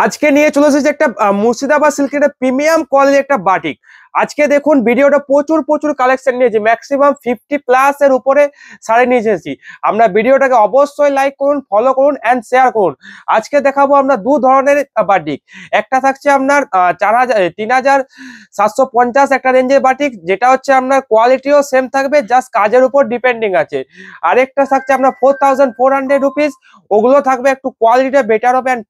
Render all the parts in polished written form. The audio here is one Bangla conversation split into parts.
আজকে নিয়ে চলে এসেছে একটা মুর্শিদাবাদ সিল্কের প্রিমিয়াম কোয়ালিটির একটা বাটিক। আজকে দেখুন ভিডিওটা প্রচুর কালেকশন নিয়েছি, ম্যাক্সিমাম 50+ এর উপরে শাড়ি নিয়ে এসেছি। আমরা ভিডিওটাকে অবশ্যই লাইক করুন, ফলো করুন এন্ড শেয়ার করুন। আজকে দেখাবো আমরা দু ধরনের বাটিক। একটা থাকছে আপনার 3750 একটা রেঞ্জের বাটিক, যেটা হচ্ছে আপনার কোয়ালিটিও সেম থাকবে, জাস্ট কাজের উপর ডিপেন্ডিং আছে। আরেকটা থাকছে আপনার 4400 রুপিস, ওগুলো থাকবে একটু কোয়ালিটিটা বেটার হবে এন্ড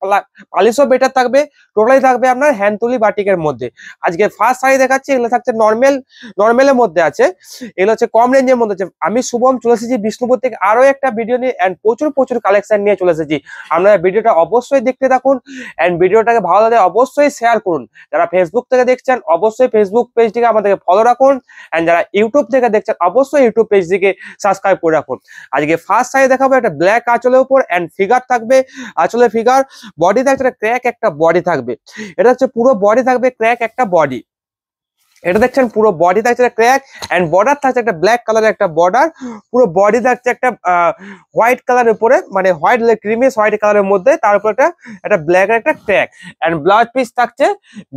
পালিশও বেটার থাকবে। টোটালি থাকবে আপনার হ্যান্ড তুলি বাটিকের মধ্যে। আজকে ফার্স্ট শাড়ি দেখাচ্ছি, এগুলো থাকছে নর্মালের মধ্যে আছে, এগুলো হচ্ছে কম রেঞ্জের মধ্যে আছে। আমি শুভম চলে এসেছি বিষ্ণুপুর থেকে আরো একটা ভিডিও নিয়ে এন্ড প্রচুর কালেকশন নিয়ে চলে এসেছি। আপনারা ভিডিওটা অবশ্যই দেখতে থাকুন এন্ড ভিডিওটাকে ভালো লাগে অবশ্যই শেয়ার করুন। যারা ফেসবুক থেকে দেখছেন অবশ্যই ফেসবুক পেজটিকে আমাদেরকে ফলো রাখুন এন্ড যারা ইউটিউব থেকে দেখছেন অবশ্যই ইউটিউব পেজটিকে সাবস্ক্রাইব করে রাখুন। আজকে ফার্স্ট শাড়ি দেখাবো একটা ব্ল্যাক আঁচলের উপর এন্ড ফিগার থাকবে, আঁচলের ফিগার, বডি থাকছে ক্র্যাক একটা বডি থাকবে। এটা হচ্ছে পুরো বডি থাকবে ক্র্যাক একটা বডি। এটা দেখছেন পুরো বডি থাকছে ক্র্যাক এন্ড বর্ডার থাকছে একটা ব্ল্যাক কালারের একটা বর্ডার। পুরো বডি থাকছে একটা হোয়াইট কালারের উপরে, মানে হোয়াইট ক্রিমিশ হোয়াইট কালারের মধ্যে, তার উপর একটা ব্ল্যাক একটা ক্র্যাক এন্ড ব্লাউজ পিস থাকছে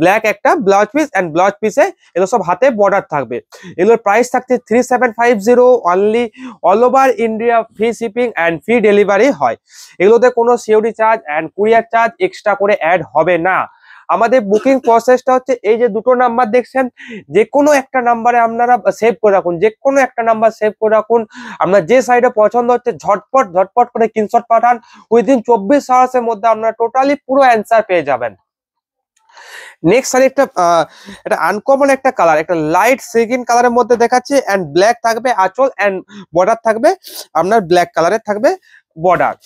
ব্ল্যাক একটা ব্লাউজ পিস এন্ড ব্লাউজ পিসে এগুলো সব হাতে বর্ডার থাকবে। এগুলোর প্রাইস থাকছে 3750 only, all over India free shipping and free delivery হয়। এগুলোতে কোনো COD charge and courier charge extra করে অ্যাড হবে না। আমাদের বুকিং প্রসেসটা হচ্ছে এই যে দুটো নাম্বার দেখছেন, যে কোনো একটা নাম্বারে আপনারা সেভ করে রাখুন, যে কোনো একটা নাম্বার সেভ করে রাখুন। আপনার যে সাইডে পছন্দ হচ্ছে ঝটপট করে স্ক্রিনশট পাঠান। উইদিন 24 আওয়ার্স এর মধ্যে আপনারা টোটালি পুরো অ্যান্সার পেয়ে যাবেন। নেক্সট শাড়ি একটা আনকমন একটা কালার, একটা লাইট সিগিন কালারের মধ্যে দেখাচ্ছে এন্ড ব্ল্যাক থাকবে আঁচল এন্ড বর্ডার থাকবে আপনার ব্ল্যাক কালারের থাকবে বর্ডার।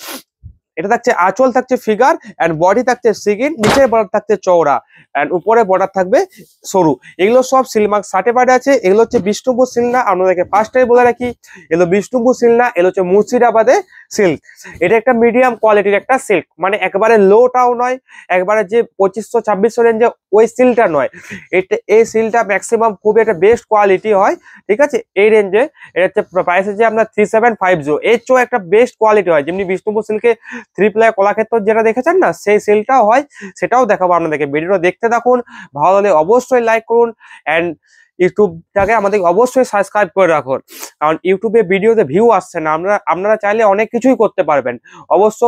এটা থাকছে আঁচল থাকছে ফিগার এন্ড বডি থাকছে সিগিন, নিচের বর্ডার থাকছে চওড়া এন্ড উপরে বর্ডার থাকবে সরু। এগুলো সব সিলমার্ক সার্টিফাইড আছে। এগুলো হচ্ছে বিষ্ণুপুর সিল্ক না, আপনাদেরকে ফার্স্টে বলে রাখি, এগুলো বিষ্ণুপুর সিল্ক না, এগুলো হচ্ছে মুর্শিদাবাদে সিল্ক। এটা একটা মিডিয়াম কোয়ালিটির একটা সিল্ক, মানে একবারে লোটাও নয়, একবারে যে 2500-2600 রেঞ্জে ওই সিল্কটা নয়। এই সিল্কটা ম্যাক্সিমাম খুবই একটা বেস্ট কোয়ালিটি হয়, ঠিক আছে। এই রেঞ্জে এটা হচ্ছে প্রাইস হচ্ছে আপনার 3750। এর চেয়েও একটা বেস্ট কোয়ালিটি হয়, যেমনি বিষ্ণুপুর সিল্কে 3 প্লাই কলাক্ষেত্র যেটা দেখেছেন না, সেই সিল্কটাও হয়, সেটাও দেখাবো আপনাদেরকে। ভিডিওটা দেখতে থাকুন, ভালো লাগলে অবশ্যই লাইক করুন এন্ড ইউটিউবটাকে আমাদের অবশ্যই সাবস্ক্রাইব করে রাখুন, কারণ ইউটিউবে ভিডিওতে ভিউ আসছে না। আপনারা চাইলে অনেক কিছুই করতে পারবেন। অবশ্য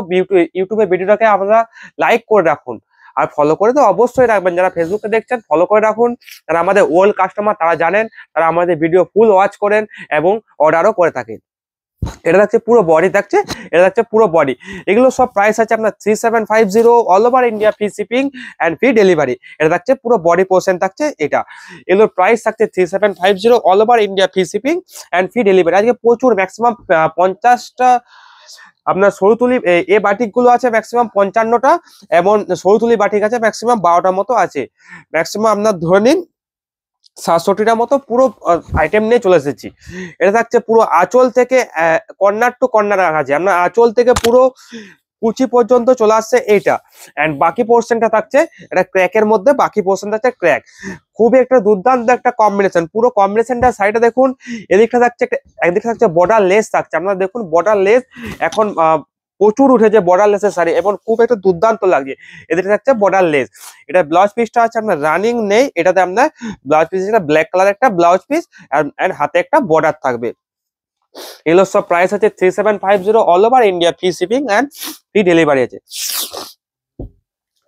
ইউটিউবে ভিডিওটাকে আপনারা লাইক করে রাখুন আর ফলো করে তো অবশ্যই রাখবেন। যারা ফেসবুকে দেখছেন ফলো করে রাখুন, যারা আমাদের ওল্ড কাস্টমার তারা জানেন, তারা আমাদের ভিডিও ফুল ওয়াচ করেন এবং অর্ডারও করে থাকেন। এটা থাকছে পুরো বডি থাকছে, এটা থাকছে পুরো বডি। এগুলো সব প্রাইস আছে আপনার 3750, all over India free shipping and free delivery. এটা থাকছে পুরো বডি পোর্শন থাকছে এটা। এগুলোর প্রাইস থাকছে 3750, all over India free shipping and free delivery. আজকে প্রচুর ম্যাক্সিমাম 50টা আপনার সরুতুলি এ বাটিক গুলো আছে, ম্যাক্সিমাম 55টা, এবং সরুতুলি বাটিক আছে ম্যাক্সিমাম 12টার মতো আছে। ম্যাক্সিমাম আপনার ধরে নিন 67টার মতো পুরো আইটেম নিয়ে চলে এসেছি। এটা থাকছে পুরো আঁচল থেকে কর্নার টু কর্নার রাখা আছে, আপনার আঁচল থেকে পুরো কুচি পর্যন্ত চলে আসছে এইটা এন্ড বাকি পোর্শনটা থাকছে এটা ক্র্যাকের মধ্যে, বাকি পোর্শন থাকছে ক্র্যাক। খুবই একটা দুর্দান্ত একটা কম্বিনেশন। পুরো কম্বিনেশনটা সাইডে দেখুন, এদিকটা থাকছে একদিকে থাকছে বর্ডার লেস থাকছে, আপনারা দেখুন বর্ডার লেস এখন প্রচুর উঠেছে বর্ডার লেসের শাড়ি এবং খুব একটা দুর্দান্ত লাগছে। এদিকে থাকছে বর্ডার লেস। এটা ব্লাউজ পিসটা আছে আপনার রানিং নেই, এটাতে আপনার ব্লাউজ পিস একটা ব্ল্যাক কালার একটা ব্লাউজ পিস এন্ড হাতে একটা বর্ডার থাকবে। এগুলো সব প্রাইস আছে 3750, all over India free shipping and free delivery আছে।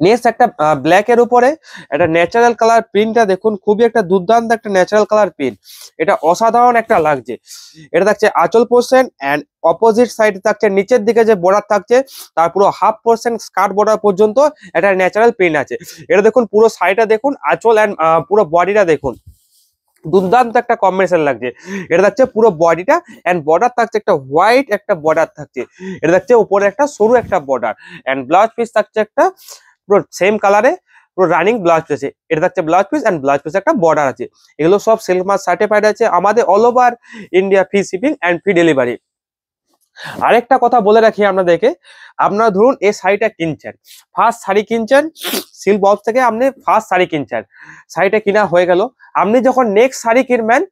নেক্সট একটা ব্ল্যাক এর উপরে একটা ন্যাচারাল কালার প্রিন্টটা দেখুন, খুবই একটা দুর্দান্ত একটা ন্যাচারাল কালার প্রিন্ট, এটা অসাধারণ একটা লাগছে। এটা থাকছে আঁচল পোর্শন এন্ড অপোজিট সাইড থাকছে নিচের দিকে যে বর্ডার থাকছে তার পুরো হাফ পোর্শন স্কার্ট বর্ডার পর্যন্ত একটা ন্যাচারাল প্রিন্ট আছে। এটা দেখুন পুরো সাইডটা দেখুন, আঁচল এন্ড পুরো বডিটা দেখুন, দুর্দান্ত একটা কম্বিনেশন লাগছে। এটা থাকছে পুরো বডিটা এন্ড বর্ডার থাকছে একটা হোয়াইট একটা বর্ডার থাকছে। এটা থাকছে উপরে একটা সরু একটা বর্ডার এন্ড ব্লাউজ পিস থাকছে একটা পুরো সেম কালারে পুরো রানিং ব্লাউজ পিস। এটা থাকছে blouse piece and blouse piece একটা বর্ডার আছে। এগুলো সব সিল্ক মার্ক সার্টিফাইড আছে, আমাদের all over India free shipping and free delivery. আরেকটা কথা বলে রাখি আপনাদেরকে, আপনারা ধরুন এই শাড়িটা কিনছেন, ফার্স্ট শাড়ি কিনছেন সিল্ক বক্স থেকে, আপনি ফার্স্ট শাড়ি কিনছেন, শাড়িটা কিনা হয়ে গেল, আপনি যখন নেক্সট শাড়ি কিনবেন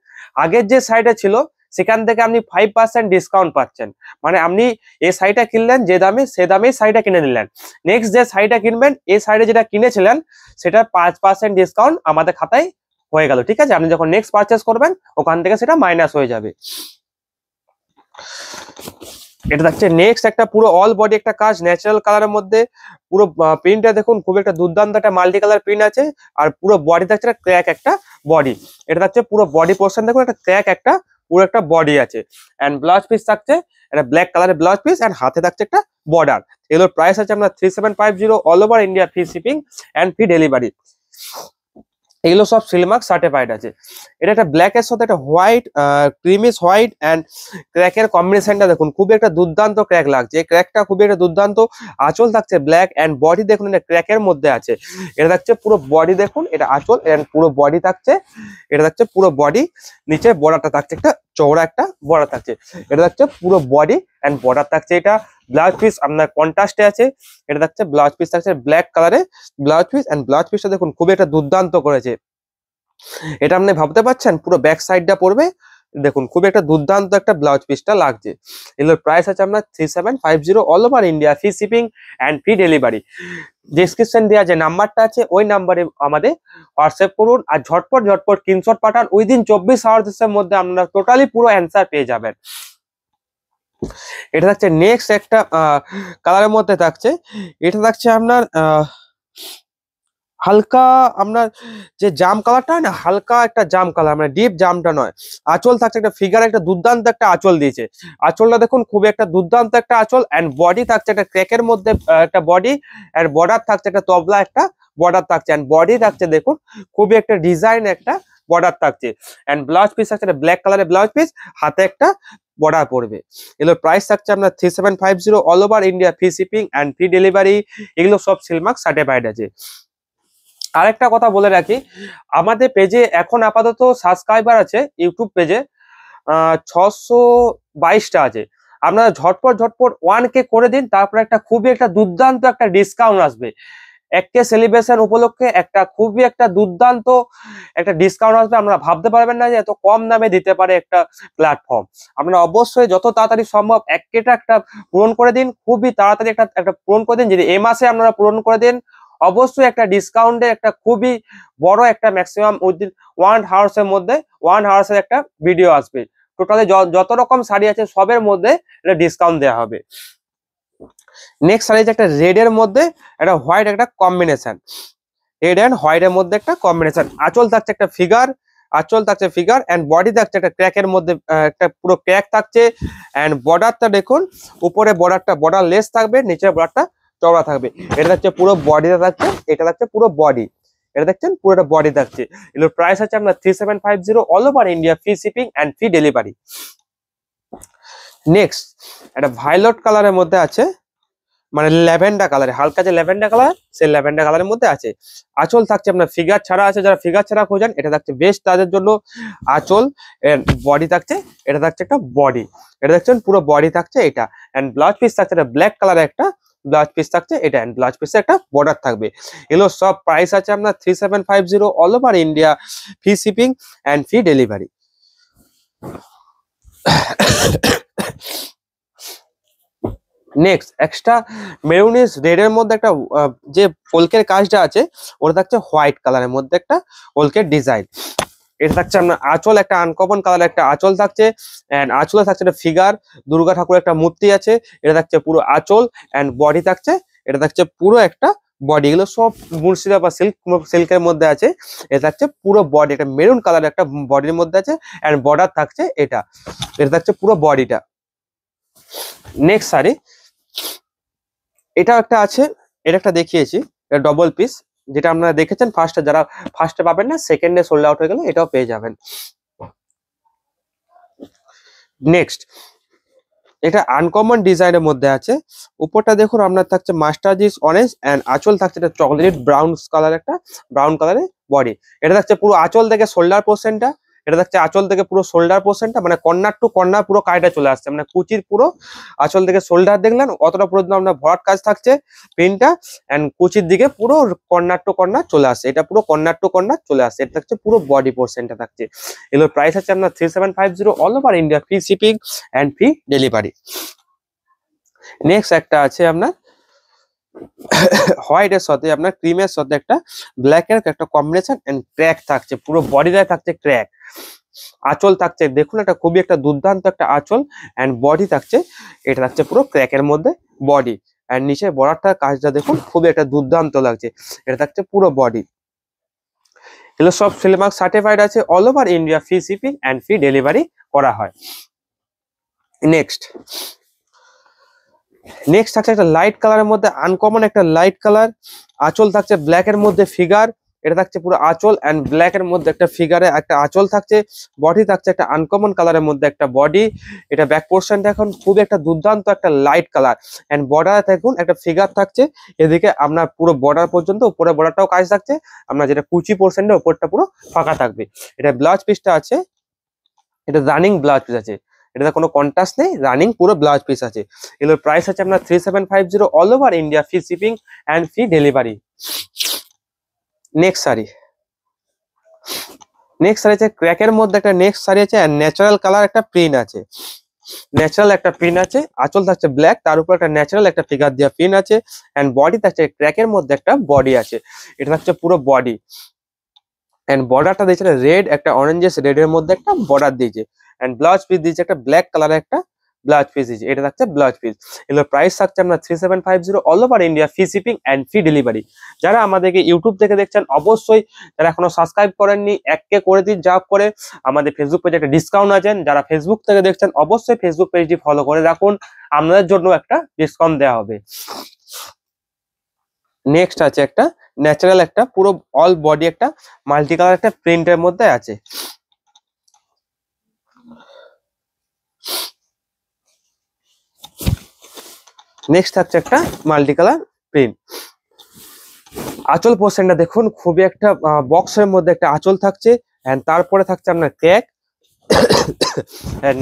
আগের যে শাড়িটা ছিল সেখান থেকে আপনি 5% ডিসকাউন্ট পাচ্ছেন। মানে আপনি এই শাড়িটা কিনলেন যে দামে, সে দামেই শাড়িটা কিনে নিলেন। নেক্সট যে শাড়িটা কিনবেন, এই শাড়ি যেটা কিনেছিলেন সেটা 5% ডিসকাউন্ট আমাদের খাতায় হয়ে গেল। ঠিক আছে, আপনি যখন নেক্সট পারচেস করবেন ওখান থেকে সেটা মাইনাস হয়ে যাবে। এটা থাকছে নেক্সট একটা পুরো অল বডি একটা কাজ ন্যাচারাল কালারের মধ্যে। পুরো প্রিন্টটা দেখুন, খুব একটা দুর্দান্ত একটা মাল্টি কালার প্রিন্ট আছে। আর পুরো বডি থাকছে ক্র্যাক একটা বডি। এটা থাকছে পুরো বডি পোর্শন দেখুন, একটা ক্র্যাক একটা পুরো একটা বডি আছে। এন্ড ব্লাউজ পিস থাকছে একটা ব্ল্যাক কালারের ব্লাউজ পিস, এন্ড হাতে থাকছে একটা বর্ডার। এগুলোর প্রাইস আছে আপনার 3750, all over India free shipping and free delivery. এগুলো সব সিলমার্ক সার্টিফাইড আছে। এটা একটা ব্ল্যাক এর সাথে একটা হোয়াইট, ক্রিমিশ হোয়াইট এন্ড ক্র্যাকের কম্বিনেশনটা দেখুন, খুবই একটা দুর্দান্ত ক্র্যাক লাগছে। এই ক্র্যাকটা খুবই একটা দুর্দান্ত। আঁচল থাকছে ব্ল্যাক এন্ড বডি দেখুন এটা ক্র্যাকের মধ্যে আছে। এটা থাকছে পুরো বডি দেখুন, এটা আঁচল এন্ড পুরো বডি থাকছে। এটা থাকছে পুরো বডি, নিচে বর্ডারটা থাকছে একটা চওড়া একটা বর্ডার থাকছে। এটা থাকছে পুরো বডি এন্ড বর্ডার থাকছে। এটা ব্লাউজ পিস আপনার কন্ট্রাস্টে আছে। এটা থাকছে ব্লাউজ পিস থাকছে ব্ল্যাক কালারে ব্লাউজ পিস, এন্ড ব্লাউজ পিসটা দেখুন খুবই একটা দুর্দান্ত করেছে। এটা আপনি ভাবতে পারছেন পুরো ব্যাক সাইডটা পড়বে, দেখুন খুব একটা দুর্দান্ত একটা ব্লাউজ পিসটা লাগছে। এগুলোর প্রাইস আছে আপনার 3750, all over India free shipping and free delivery. Description দেওয়া যে নাম্বারটা আছে ওই নাম্বারে আমাদের হোয়াটসঅ্যাপ করুন, আর ঝটপট ঝটপট স্ক্রিনশট পাঠান। উইদিন 24 আওয়ার্সের মধ্যে আপনারা টোটালি পুরো অ্যান্সার পেয়ে যাবেন। এটা থাকছে নেক্সট একটা কালারের মধ্যে থাকছে। এটা থাকছে আপনার হালকা আপনার যে জাম কালারটা হয় না, হালকা একটা জাম কালার, মানে ডিপ জামটা নয়। আঁচল থাকছে একটা ফিগার, একটা দুর্দান্ত একটা আঁচল দিয়েছে। আঁচলটা দেখুন খুবই একটা দুর্দান্ত একটা আঁচল, এন্ড বডি থাকছে একটা ক্র্যাকের মধ্যে একটা বডি, এন্ড বর্ডার থাকছে একটা তবলা একটা বর্ডার থাকছে, এন্ড বডি থাকছে দেখুন খুবই একটা ডিজাইন একটা বর্ডার থাকছে। এন্ড ব্লাউজ পিস থাকছে ব্ল্যাক কালারের ব্লাউজ পিস, হাতে একটা বর্ডার পড়বে। এগুলোর প্রাইস থাকছে আপনার 3750, all over India free shipping and free delivery. এগুলো সব সিলমার্ক সার্টিফাইড আছে। আরেকটা কথা বলে রাখি, আমাদের পেজে এখন আপাতত সাবস্ক্রাইবার আছে ইউটিউব পেজে 622টা আছে। আপনারা ঝটপট ঝটপট 1K করে দিন, তারপর একটা খুবই একটা দুর্দান্ত একটা ডিসকাউন্ট আসবে। 1K সেলিব্রেশন উপলক্ষে একটা খুবই একটা দুর্দান্ত একটা ডিসকাউন্ট আসবে। আপনারা ভাবতে পারবেন না যে এত কম দামে দিতে পারে একটা প্ল্যাটফর্ম। আপনারা অবশ্যই যত তাড়াতাড়ি সম্ভব 1Kটা একটা পূরণ করে দিন, খুবই তাড়াতাড়ি একটা পূরণ করে দিন। যদি এই মাসে আপনারা পূরণ করে দেন, অবশ্যই একটা ডিসকাউন্টে একটা খুবই বড় একটা ম্যাক্সিমাম উইদিন 1 আওয়ার্সের মধ্যে 1 আওয়ার্সের একটা ভিডিও আসবে। টোটালি যত রকম শাড়ি আছে সবের মধ্যে এটা ডিসকাউন্ট দেওয়া হবে। নেক্সট শাড়ি একটা রেড এর মধ্যে একটা হোয়াইট একটা কম্বিনেশন, রেড এন্ড হোয়াইট এর মধ্যে একটা কম্বিনেশন। আঁচল থাকছে একটা ফিগার, আঁচল থাকছে ফিগার, এন্ড বডি থাকছে একটা ক্র্যাকের মধ্যে একটা পুরো ক্র্যাক থাকছে। এন্ড বর্ডারটা দেখুন, উপরে বর্ডারটা বর্ডার লেস থাকবে, নিচের বর্ডারটা চওড়া থাকবে। এটা থাকছে পুরো বডিটা থাকছে, এটা থাকছে পুরো বডি। এটা দেখছেন পুরোটা বডি থাকছে। এগুলোর প্রাইস আছে আপনার 3750, all over India free shipping and free delivery. Next একটা ভায়োলেট কালারের মধ্যে আছে, মানে ল্যাভেন্ডার কালারে, হালকা যে ল্যাভেন্ডার কালার সেই ল্যাভেন্ডার কালারের মধ্যে আছে। আঁচল থাকছে আপনার ফিগার ছাড়া আছে, যারা ফিগার ছাড়া খোঁজেন এটা থাকছে বেস্ট তাদের জন্য। আঁচল বডি থাকছে, এটা থাকছে একটা বডি, এটা দেখছেন পুরো বডি থাকছে এটা। এন্ড ব্লাউজ পিস থাকছে একটা ব্ল্যাক কালারের একটা ব্লাউজ পিস থাকছে এটা, এন্ড ব্লাউজ পিসে একটা বর্ডার থাকবে। এগুলো সব প্রাইস আছে আপনার 3750, all over India free shipping and free delivery. Next extra maroonish red এর মধ্যে একটা যে কলকের কাজটা আছে ওটা থাকছে হোয়াইট কালারের মধ্যে একটা কলকের ডিজাইন। এটা থাকছে আপনার আঁচল, একটা আনকমন কালার একটা আঁচল থাকছে, এন্ড আঁচলে থাকছে একটা ফিগার, দুর্গা ঠাকুরের একটা মূর্তি আছে। এটা থাকছে পুরো আঁচল, এন্ড বডি থাকছে, এটা থাকছে পুরো একটা বডি। এগুলো সব মুর্শিদাবাদ বা সিল্কের মধ্যে আছে। এটা থাকছে পুরো বডি, একটা মেরুন কালার একটা বডির মধ্যে আছে, এন্ড বর্ডার থাকছে এটা। এটা থাকছে পুরো বডিটা। নেক্সট শাড়ি এটা একটা আছে, এটা একটা দেখিয়েছি, এটা ডবল পিস, যেটা আপনারা দেখেছেন ফার্স্টে, যারা ফার্স্টে পাবেন না সেকেন্ডে সোল্ড আউট হয়ে গেলে এটাও পেয়ে যাবেন। নেক্সট এটা আনকমন ডিজাইনের মধ্যে আছে। উপরটা দেখুন আপনার থাকছে মাস্টার্ডিস অরেঞ্জ, এন্ড আঁচল থাকছে এটা চকলেট ব্রাউন কালার, একটা ব্রাউন কালারের বডি। এটা থাকছে পুরো আঁচল থেকে শোল্ডার পোর্শনটা, এটা থাকছে আঁচল থেকে পুরো শোল্ডার পোর্শনটা, মানে কর্নার টু কর্নার পুরো কাজটা চলে আসছে, মানে কুচির পুরো আঁচল থেকে শোল্ডার দেখলেন অতটা পর্যন্ত আমরা ভরাট কাজ থাকছে প্রিন্টটা, এন্ড কুচির দিকে পুরো কর্নার টু কর্নার চলে আসছে, এটা পুরো কর্নার টু কর্নার চলে আসছে। এটা থাকছে পুরো বডি পোর্শনটা থাকছে। এগুলোর প্রাইস আছে আপনার 3750 all over India, free shipping and free delivery. Next একটা আছে আপনার হোয়াইটের সাথে আপনার ক্রিমের সাথে একটা ব্ল্যাক এর একটা কম্বিনেশন এন্ড ক্র্যাক থাকছে, পুরো বডিটায় থাকছে ক্র্যাক। আঁচল থাকছে দেখুন এটা খুবই একটা দুর্দান্ত একটা আঁচল, এন্ড বডি থাকছে, এটা থাকছে পুরো ক্র্যাকের মধ্যে বডি, এন্ড নিচে বর্ডারটার কাজটা দেখুন খুবই একটা দুর্দান্ত লাগছে, এটা থাকছে পুরো বডি। এগুলো সব সিলমার্ক সার্টিফাইড আছে, all over India free shipping and free delivery করা হয়। নেক্সট থাকছে একটা লাইট কালারের মধ্যে আনকমন একটা লাইট কালার, আঁচল থাকছে ব্ল্যাক এর মধ্যে ফিগার, এটা থাকছে পুরো আঁচল এন্ড ব্ল্যাক এর মধ্যে একটা ফিগারে একটা আঁচল থাকছে, বডি থাকছে একটা আনকমন কালারের মধ্যে একটা বডি। এটা ব্যাক পোর্শনটা এখন খুবই একটা দুর্দান্ত একটা লাইট কালার, এন্ড বর্ডারে দেখুন একটা ফিগার থাকছে, এদিকে আপনার পুরো বর্ডার পর্যন্ত, উপরে বর্ডারটাও কাজ থাকছে, আপনার যেটা কুচি পোর্শনটা উপরটা পুরো ফাঁকা থাকবে। এটা ব্লাউজ পিসটা আছে, এটা রানিং ব্লাউজ পিস আছে, এটাতে কোনো কন্ট্রাস্ট নেই, রানিং পুরো ব্লাউজ পিস আছে। এগুলোর প্রাইস আছে আপনার 3750 all over India, free shipping and free delivery. Next sari আছে ক্র্যাকের মধ্যে একটা নেক্সট শাড়ি আছে, আর ন্যাচারাল কালার একটা প্রিন্ট আছে, ন্যাচারাল একটা প্রিন্ট আছে, আঁচল থাকছে ব্ল্যাক, তার উপর একটা ন্যাচারাল একটা ফিগার দেওয়া প্রিন্ট আছে, এন্ড বডি থাকছে ক্র্যাকের মধ্যে একটা বডি আছে, এটা থাকছে পুরো বডি, এন্ড বর্ডারটা দিয়েছে রেড, একটা অরেঞ্জেস রেড এর মধ্যে একটা বর্ডার দিয়েছে, এন্ড ব্লাউজ পিস দিয়েছে একটা ব্ল্যাক কালারের একটা ব্লাউজ পিস দিয়েছে, এটা থাকছে ব্লাউজ পিস। এগুলোর প্রাইস থাকছে আপনার 3750 all over India, free shipping and free delivery. যারা আমাদেরকে ইউটিউব থেকে দেখছেন অবশ্যই, যারা এখনো সাবস্ক্রাইব করেননি একে করে দিন, যা করে আমাদের ফেসবুক পেজে একটা ডিসকাউন্ট আছেন, যারা ফেসবুক থেকে দেখছেন অবশ্যই ফেসবুক পেজটি ফলো করে রাখুন, আপনাদের জন্য একটা ডিসকাউন্ট দেওয়া হবে। নেক্সট আছে একটা ন্যাচারাল একটা পুরো অল বডি একটা মাল্টি কালার একটা প্রিন্টের মধ্যে আছে। নেক্সট থাকছে একটা মাল্টি কালার প্রিন্ট, আঁচল পোর্শনটা দেখুন খুবই একটা বক্সের মধ্যে একটা আঁচল থাকছে, এন্ড তারপরে থাকছে আপনার ক্র্যাক,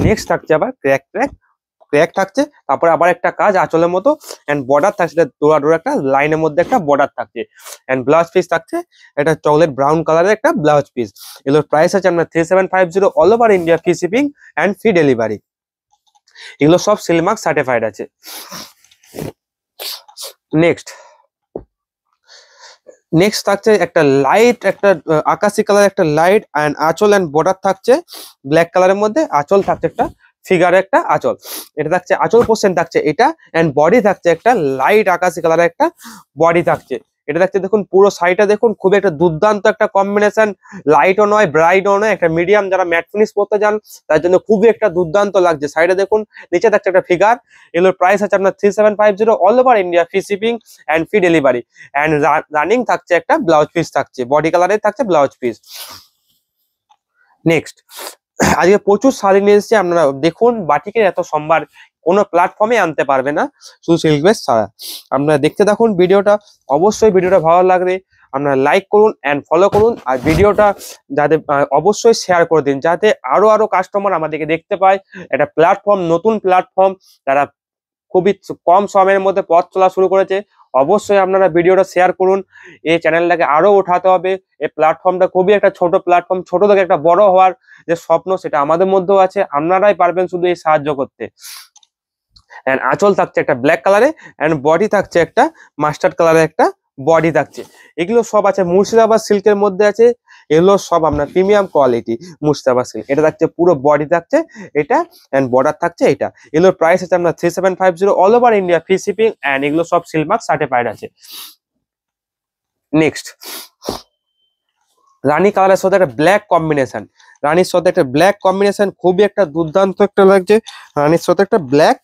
নেক্সট থাকছে আবার ক্র্যাক থাকছে, তারপরে আবার একটা কাজ আঁচলের মতো, এন্ড বর্ডার থাকছে ডোরা ডোরা একটা লাইনের মধ্যে একটা বর্ডার থাকছে, এন্ড ব্লাউজ পিস থাকছে এটা চকলেট ব্রাউন কালারের একটা ব্লাউজ পিস। এগুলোর প্রাইস আছে আপনার 3750 all over India, free shipping and free delivery. এগুলো সব সিলমার্ক সার্টিফাইড আছে। নেক্সট থাকছে একটা লাইট একটা আকাশি কালার একটা লাইট, এন্ড আঁচল এন্ড বর্ডার থাকছে ব্ল্যাক কালারের মধ্যে, আঁচল থাকছে একটা ফিগারে একটা আঁচল, এটা থাকছে আঁচল পোর্শন থাকছে এটা, এন্ড বডি থাকছে একটা লাইট আকাশি কালারের একটা বডি থাকছে, এটা থাকছে দেখুন পুরো শাড়িটা দেখুন খুবই একটা দুর্দান্ত একটা কম্বিনেশন, লাইটও নয় ব্রাইটও নয়, একটা মিডিয়াম, যারা ম্যাট ফিনিশ পরতে যান তার জন্য খুবই একটা দুর্দান্ত লাগছে। শাড়িটা দেখুন নিচে থাকছে একটা ফিগার। এগুলোর প্রাইস আছে আপনার 3750 all over India, free shipping and free delivery, and running থাকছে একটা ব্লাউজ পিস থাকছে, বডি কালারের থাকছে ব্লাউজ পিস। নেক্সট আজকে প্রচুর শাড়ি নিয়ে এসেছি, আপনারা দেখুন বাটিকের এত সম্ভার কোনো প্ল্যাটফর্মে আনতে পারবে না, শুধু সিল্ক বেস ছাড়া। আপনারা দেখতে থাকুন ভিডিওটা, অবশ্যই ভিডিওটা ভালো লাগবে আপনারা লাইক করুন এন্ড ফলো করুন, আর ভিডিওটা যাতে অবশ্যই শেয়ার করে দিন, যাতে আরো কাস্টমার আমাদেরকে দেখতে পায়। একটা প্ল্যাটফর্ম, নতুন প্ল্যাটফর্ম, যারা খুবই কম সময়ের মধ্যে পথ চলা শুরু করেছে, অবশ্যই আপনারা ভিডিওটা শেয়ার করুন, এই চ্যানেলটাকে আরো উঠাতে হবে। এই প্ল্যাটফর্মটা খুবই একটা ছোট প্ল্যাটফর্ম, ছোট থেকে একটা বড় হওয়ার যে স্বপ্ন সেটা আমাদের মধ্যেও আছে, আপনারাই পারবেন শুধু এই সাহায্য করতে। এন্ড আঁচল থাকছে একটা ব্ল্যাক কালারে, এন্ড বডি থাকছে একটা মাস্টার্ড কালারের একটা বডি থাকছে। এগুলো সব আছে মুর্শিদাবাদ সিল্কের মধ্যে আছে, এগুলো সব আপনার প্রিমিয়াম কোয়ালিটি মুর্শিদাবাদ সিল্ক। এটা থাকছে পুরো বডি থাকছে এটা, এন্ড বর্ডার থাকছে এটা। এগুলোর প্রাইস আছে আপনার 3750 all over India, free shipping, and এগুলো সব সিলমার্ক সার্টিফাইড আছে। নেক্সট রানী কালারের সাথে একটা ব্ল্যাক কম্বিনেশন, রানীর সাথে একটা ব্ল্যাক কম্বিনেশন খুবই একটা দুর্দান্ত একটা লাগছে, রানীর সাথে একটা ব্ল্যাক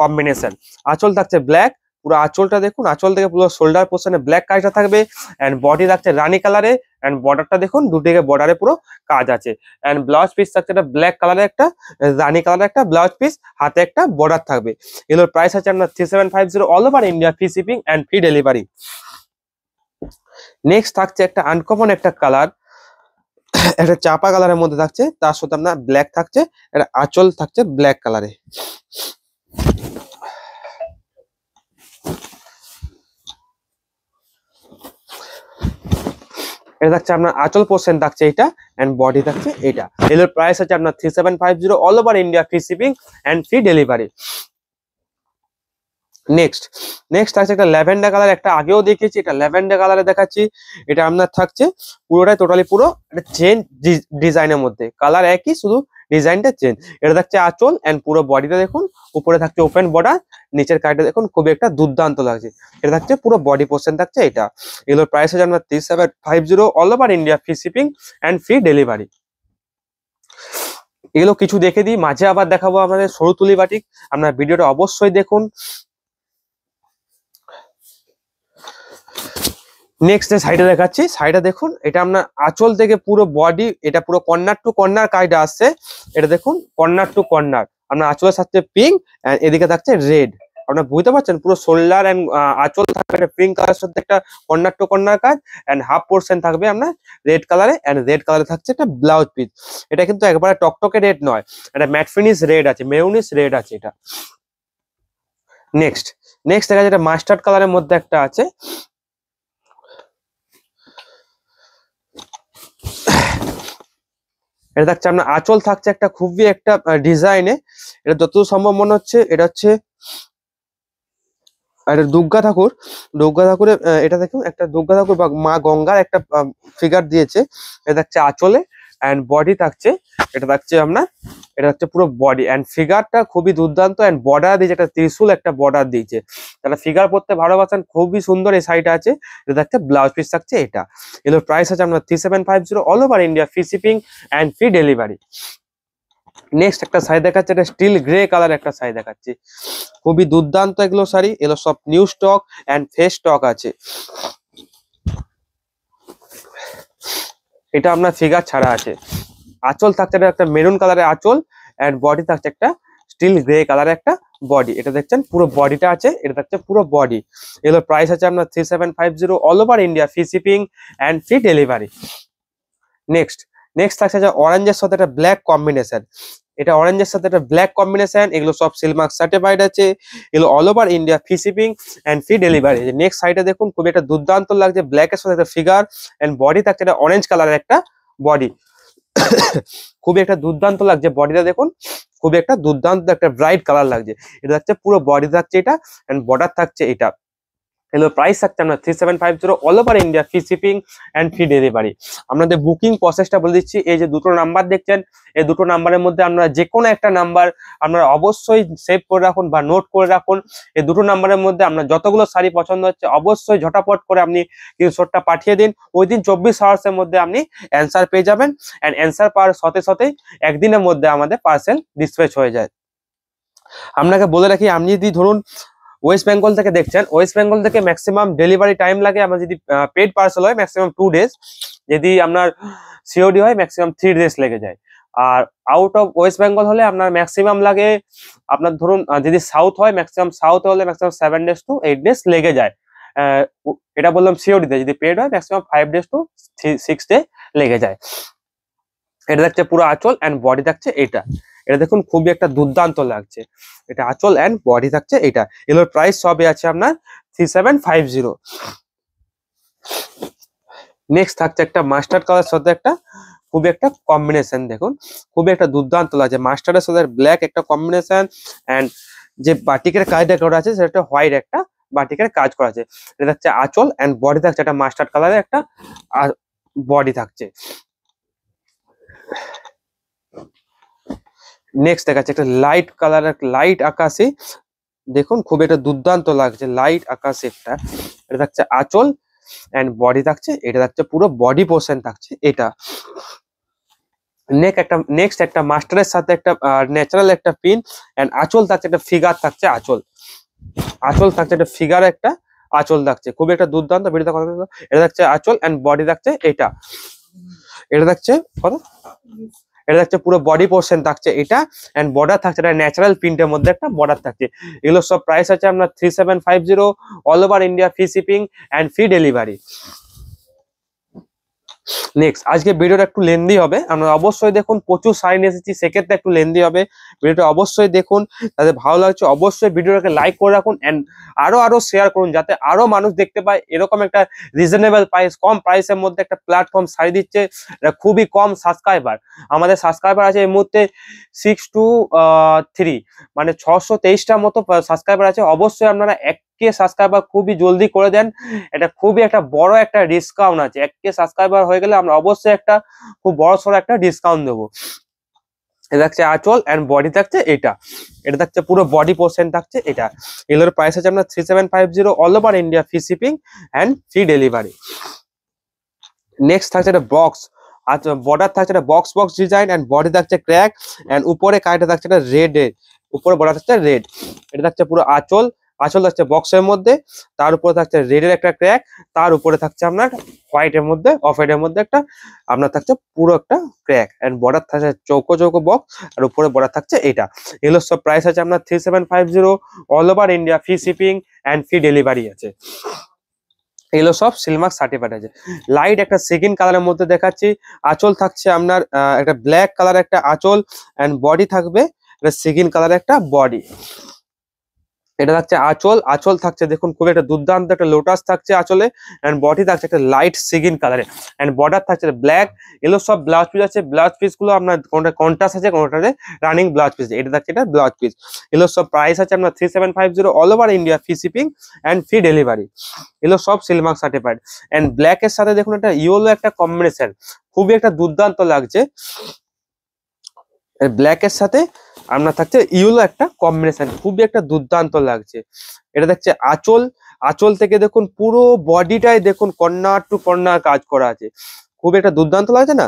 কম্বিনেশন। আঁচল থাকছে ব্ল্যাক, পুরো আঁচলটা দেখুন, আঁচল থেকে পুরো শোল্ডার পোর্শনে ব্ল্যাক কাজটা থাকবে, এন্ড বডি থাকছে রানী কালারে, এন্ড বর্ডারটা দেখুন দুদিকে বর্ডারে পুরো কাজ আছে, এন্ড ব্লাউজ পিস থাকছে একটা ব্ল্যাক কালারের একটা রানী কালারের একটা ব্লাউজ পিস, হাতে একটা বর্ডার থাকবে। এগুলোর প্রাইস আছে আপনার 3750 all over India, free shipping and free delivery. Next থাকছে একটা আনকমন একটা কালার, একটা চাপা কালারের মধ্যে থাকছে, তার সাথে আপনার ব্ল্যাক থাকছে, একটা আঁচল থাকছে ব্ল্যাক কালারে। এটা থাকছে আপনার আঁচল পোর্শন থাকছে এটা, এন্ড বডি থাকছে এটা। এগুলোর প্রাইস আছে আপনার 3750, all over India free shipping and free delivery. Next next থাকছে একটা ল্যাভেন্ডার কালার, একটা আগেও দেখিয়েছি, এটা ল্যাভেন্ডার কালারে দেখাচ্ছি। এটা আপনার থাকছে পুরোটাই টোটালি পুরো একটা চেঞ্জ ডিজাইনের মধ্যে, কালার একই, শুধু ডিজাইনটা চেঞ্জ। এটা থাকছে আঁচল এন্ড পুরো বডিটা দেখুন, উপরে থাকছে ওপেন বর্ডার, নিচের কাজটা দেখুন খুবই একটা দুর্দান্ত লাগছে। এটা থাকছে পুরো বডি পোর্শন থাকছে এটা। এগুলোর প্রাইস আছে আপনার 3750, all over India free shipping and free delivery. এগুলো কিছু দেখে দিই, মাঝে আবার দেখাবো আমাদের সরু তুলি বাটিক, আপনার ভিডিওটা অবশ্যই দেখুন। নেক্সট যে সাইডে দেখাচ্ছি, সাইডে দেখুন, এটা আপনার আঁচল থেকে পুরো বডি, এটা পুরো কর্নার টু কর্নার কাজটা আসছে। এটা দেখুন কর্নার টু কর্নার, আপনার আঁচলের সাথে পিঙ্ক, এদিকে থাকছে রেড। আপনার বুঝতে পারছেন, পুরো শোল্ডার এন্ড আঁচল থাকবে পিঙ্ক কালার সাথে একটা কর্নার টু কর্নার কাজ, এন্ড হাফ পোর্শন থাকবে আপনার রেড কালারে, এন্ড রেড কালারে থাকছে একটা ব্লাউজ পিস। এটা কিন্তু একবারে টকটকে রেড নয়, এটা ম্যাট ফিনিশ রেড আছে, মেরুনিশ রেড আছে এটা। নেক্সট নেক্সট দেখা যায় এটা মাস্টার্ড কালারের মধ্যে একটা আছে। এটা থাকছে আপনার আঁচল থাকছে একটা খুবই একটা ডিজাইনে, এটা যতদূর সম্ভব মনে হচ্ছে এটা হচ্ছে একটা দুর্গা ঠাকুর। দুর্গা ঠাকুরের এটা দেখুন একটা দুর্গা ঠাকুর বা মা গঙ্গার একটা ফিগার দিয়েছে। এটা থাকছে আঁচলে, এন্ড বডি থাকছে, এটা থাকছে আপনার, এটা হচ্ছে পুরো বডি এন্ড ফিগারটা খুবই দুর্দান্ত, এন্ড বর্ডার দিয়েছে একটা ত্রিশূল, একটা বর্ডার দিয়েছে। তাহলে ফিগার পড়তে ভালোবাসেন, খুবই সুন্দর এই সাইড আছে। এটা থাকছে ব্লাউজ পিস থাকছে এটা। এর প্রাইস আছে আপনার 3750, all over India free shipping and free delivery. Next একটা শাড়ি দেখাচ্ছে, এটা স্টিল গ্রে কালার একটা শাড়ি দেখাচ্ছি, খুবই দুর্দান্ত এগুলো শাড়ি। এগুলো সব new stock and fresh stock আছে। এটা আপনার ফিগার ছাড়া আছে। আঁচল থাকছে একটা মেরুন কালারের আঁচল, এন্ড বডি থাকছে একটা স্টিল গ্রে কালারের একটা বডি। এটা দেখছেন পুরো বডিটা আছে, এটা থাকছে পুরো বডি। এগুলো প্রাইস আছে আপনার 3750, all over India free shipping and free delivery. Next next থাকছে যে অরেঞ্জের সাথে একটা ব্ল্যাক কম্বিনেশন। এটা অরেঞ্জের সাথে একটা ব্ল্যাক কম্বিনেশন, এগুলো সব সিলমার্ক সার্টিফাইড আছে। এগুলো all over India free shipping and free delivery. Next সাইডে দেখুন খুবই একটা দুর্দান্ত লাগছে, ব্ল্যাক এর সাথে একটা ফিগার, এন্ড বডি থাকছে একটা অরেঞ্জ কালারের একটা বডি। খুবই একটা দুর্দান্ত লাগছে বডিটা দেখুন, খুবই একটা দুর্দান্ত একটা ব্রাইট কালার লাগছে। এটা থাকছে পুরো বডি থাকছে এটা, এন্ড বর্ডার থাকছে এটা। এগুলো প্রাইস থাকছে আপনার 3750, all over India free shipping and free delivery. আপনাদের বুকিং প্রসেসটা বলে দিচ্ছি। এই যে দুটো নাম্বার দেখছেন, এই দুটো নাম্বারের মধ্যে আপনারা যে কোনো একটা নাম্বার আপনারা অবশ্যই সেভ করে রাখুন বা নোট করে রাখুন। এই দুটো নাম্বারের মধ্যে আপনার যতগুলো শাড়ি পছন্দ হচ্ছে অবশ্যই ঝটাপট করে আপনি স্ক্রিনশটটা পাঠিয়ে দিন। ওই দিন 24 আওয়ার্সের মধ্যে আপনি অ্যান্সার পেয়ে যাবেন, এন্ড অ্যান্সার পাওয়ার সাথে সাথেই একদিনের মধ্যে আমাদের পার্সেল ডিসপ্যাচ হয়ে যায়। আপনাকে বলে রাখি, আপনি যদি ধরুন ওয়েস্ট বেঙ্গল থেকে দেখছেন, ওয়েস্ট বেঙ্গল থেকে ম্যাক্সিমাম ডেলিভারি টাইম লাগে, আমরা যদি পেড পার্সেল হয় ম্যাক্সিমাম 2 ডেজ, যদি আপনার সিওডি হয় ম্যাক্সিমাম 3 ডেজ লেগে যায়। আর আউট অফ ওয়েস্ট বেঙ্গল হলে আপনার ম্যাক্সিমাম লাগে, আপনার ধরুন যদি সাউথ হয় ম্যাক্সিমাম সাউথ হলে ম্যাক্সিমাম 7 ডেজ টু 8 ডেজ লেগে যায়। এটা বললাম সিওডিতে, যদি পেড হয় ম্যাক্সিমাম 5 ডেজ টু 6 ডে লেগে যায়। এটা দেখছে পুরো আঁচল এন্ড বডি থাকছে এটা। এটা দেখুন খুবই একটা দুর্দান্ত লাগছে, এটা আঁচল এন্ড বডি থাকছে এটা। এগুলোর প্রাইস সবই আছে আপনার 3750। নেক্সট থাকছে একটা মাস্টার্ড কালার সাথে একটা খুবই একটা কম্বিনেশন, দেখুন খুবই একটা দুর্দান্ত লাগছে, মাস্টার্ডের সাথে ব্ল্যাক একটা কম্বিনেশন, এন্ড যে বাটিকের কাজটা করা আছে সেটা হোয়াইট একটা বাটিকের কাজ করা আছে। এটা থাকছে আঁচল এন্ড বডি থাকছে একটা মাস্টার্ড কালারের একটা বডি থাকছে। নেক্সট দেখাচ্ছে একটা লাইট কালার, লাইট আকাশি, দেখুন খুব একটা দুর্দান্ত লাগছে, লাইট আকাশি একটা। এটা থাকছে আঁচল এন্ড বডি থাকছে, এটা থাকছে পুরো বডি পোর্শন থাকছে এটা। নেক্সট একটা মাস্টারের সাথে একটা ন্যাচারাল একটা পিন, এন্ড আঁচল থাকছে একটা ফিগার থাকছে আঁচল, আঁচল থাকছে একটা ফিগার একটা আঁচল থাকছে, খুব একটা দুর্দান্ত। এটা থাকছে আঁচল এন্ড বডি থাকছে এটা। এটা থাকছে কত, এটা থাকছে পুরো বডি পোর্শন থাকছে এটা, এন্ড বর্ডার থাকছে এটা ন্যাচারাল প্রিন্টের মধ্যে একটা বর্ডার থাকছে। এগুলো সব প্রাইস আছে আপনার 3750, all over India free shipping and free delivery. Next, আজকে ভিডিওটা একটু লেন্দি হবে, আমরা অবশ্যই দেখুন, প্রচুর শাড়ি নিয়ে এসেছি, সেক্ষেত্রে একটু লেন্দি হবে। ভিডিওটা অবশ্যই দেখুন, তাদের ভালো লাগছে অবশ্যই ভিডিওটাকে লাইক করে রাখুন এন্ড আরো শেয়ার করুন, যাতে আরো মানুষ দেখতে পায় এরকম একটা রিজনেবল প্রাইস, কম প্রাইসের মধ্যে একটা প্ল্যাটফর্ম শাড়ি দিচ্ছে। এটা খুবই কম সাবস্ক্রাইবার, আমাদের সাবস্ক্রাইবার আছে এই মুহূর্তে 623, মানে 623টার মতো সাবস্ক্রাইবার আছে। অবশ্যই আপনারা 1K সাবস্ক্রাইবার খুবই জলদি করে দেন, এটা খুবই একটা বড় একটা ডিসকাউন্ট আছে। 1K সাবস্ক্রাইবার হয়ে গেলে আমরা অবশ্যই একটা খুব বড় সড়ো একটা ডিসকাউন্ট দেবো। এটা থাকছে আঁচল এন্ড বডি থাকছে এটা থাকছে পুরো বডি পোর্শন থাকছে এটা। এগুলোর প্রাইস আছে আপনার 3750, all over India free shipping and free delivery. Next থাকছে একটা বক্স, আচ্ছা বর্ডার থাকছে একটা বক্স ডিজাইন এন্ড বডি থাকছে ক্র্যাক এন্ড উপরে কাইটা থাকছে একটা রেড, উপরে বর্ডার থাকছে রেড। এটা থাকছে পুরো আঁচল থাকছে বক্সের মধ্যে, তার উপরে থাকছে রেড এর একটা ক্র্যাক, তার উপরে থাকছে আপনার হোয়াইটের মধ্যে, অফ হোয়াইটের মধ্যে একটা আপনার থাকছে পুরো একটা ক্র্যাক এন্ড বর্ডার থাকছে চৌকো বক্স, আর উপরে বর্ডার থাকছে এটা। এগুলো সব প্রাইস আছে আপনার 3750, all over India free shipping and free delivery আছে। এগুলো সব সিলমার্ক সার্টিফাইড আছে। লাইট একটা সেকেন্ড কালারের মধ্যে দেখাচ্ছি। আঁচল থাকছে আপনার একটা ব্ল্যাক কালার একটা আঁচল এন্ড বডি থাকবে এটা সেকেন্ড কালার একটা বডি। এটা থাকছে আঁচল থাকছে দেখুন খুব একটা দুর্দান্ত একটা লোটাস থাকছে আঁচলে এন্ড বডি থাকছে একটা লাইট সিগিন কালারে এন্ড বর্ডার থাকছে ব্ল্যাক। এগুলো সব ব্লাউজ পিস আছে, ব্লাউজ পিস গুলো আপনার কোনটা কন্ট্রাস্ট আছে, কোনটাতে রানিং ব্লাউজ পিস। এটা থাকছে এটা ব্লাউজ পিস। এগুলো সব প্রাইস আছে আপনার 3750, all over India free shipping and free delivery. এগুলো সব সিলমার্ক সার্টিফাইড এন্ড ব্ল্যাক এর সাথে দেখুন একটা ইয়েলো একটা কম্বিনেশন, খুবই একটা দুর্দান্ত লাগছে। ব্ল্যাক এর সাথে আপনার থাকছে ইয়েলো একটা কম্বিনেশন, খুবই একটা দুর্দান্ত লাগছে। এটা দেখছে আঁচল থেকে দেখুন পুরো বডিটাই দেখুন কর্নার টু কর্নার কাজ করা আছে, খুবই একটা দুর্দান্ত লাগছে না?